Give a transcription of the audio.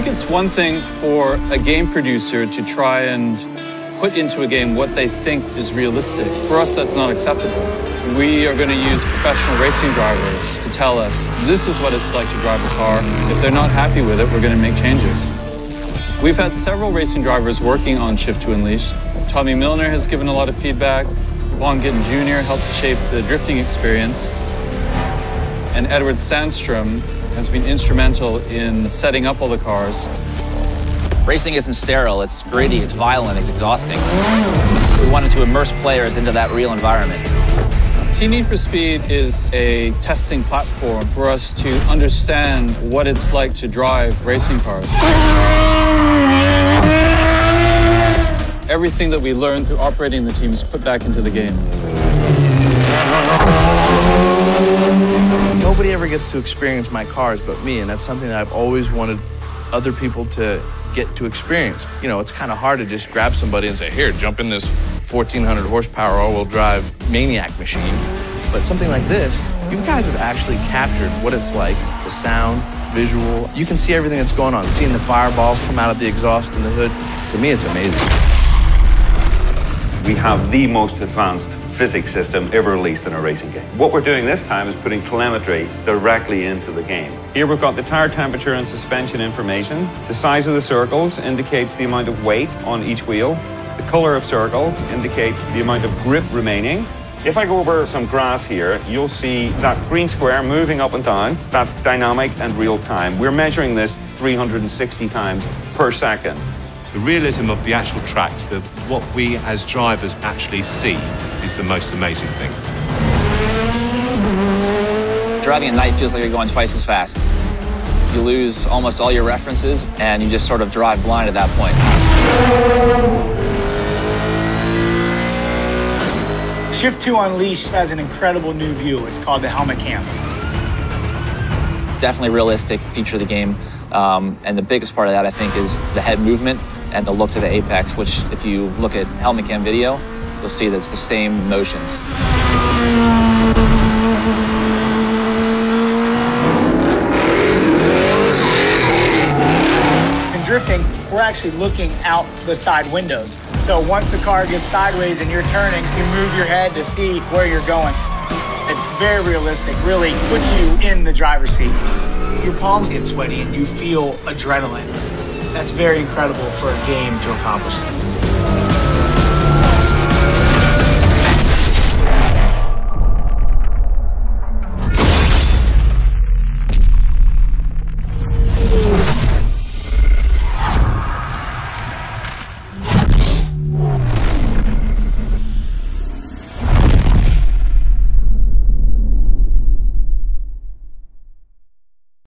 think it's one thing for a game producer to try and put into a game what they think is realistic. For us, that's not acceptable. We are going to use professional racing drivers to tell us this is what it's like to drive a car. If they're not happy with it, we're going to make changes. We've had several racing drivers working on Shift 2 Unleashed. Tommy Milner has given a lot of feedback. Vaughn Gittin Jr. helped to shape the drifting experience. And Edward Sandstrom has been instrumental in setting up all the cars. Racing isn't sterile, it's gritty, it's violent, it's exhausting. We wanted to immerse players into that real environment. Team Need for Speed is a testing platform for us to understand what it's like to drive racing cars. Everything that we learned through operating the team is put back into the game. Nobody ever gets to experience my cars but me, and that's something that I've always wanted other people to get to experience. You know, it's kind of hard to just grab somebody and say, here, jump in this 1,400 horsepower all-wheel drive maniac machine. But something like this, you guys have actually captured what it's like, the sound, visual. You can see everything that's going on, seeing the fireballs come out of the exhaust and the hood. To me, it's amazing. We have the most advanced physics system ever released in a racing game. What we're doing this time is putting telemetry directly into the game. Here we've got the tire temperature and suspension information. The size of the circles indicates the amount of weight on each wheel. The color of circle indicates the amount of grip remaining. If I go over some grass here, you'll see that green square moving up and down. That's dynamic and real time. We're measuring this 360 times per second. The realism of the actual tracks, what we as drivers actually see, is the most amazing thing. Driving at night feels like you're going twice as fast. You lose almost all your references, and you just sort of drive blind at that point. Shift 2 Unleashed has an incredible new view. It's called the Helmet Cam. Definitely realistic feature of the game. And the biggest part of that, I think, is the head movement and the look to the apex, which if you look at Helmet Cam video, you'll see that's the same motions. In drifting, we're actually looking out the side windows. So once the car gets sideways and you're turning, you move your head to see where you're going. It's very realistic, really puts you in the driver's seat. Your palms get sweaty and you feel adrenaline. That's very incredible for a game to accomplish.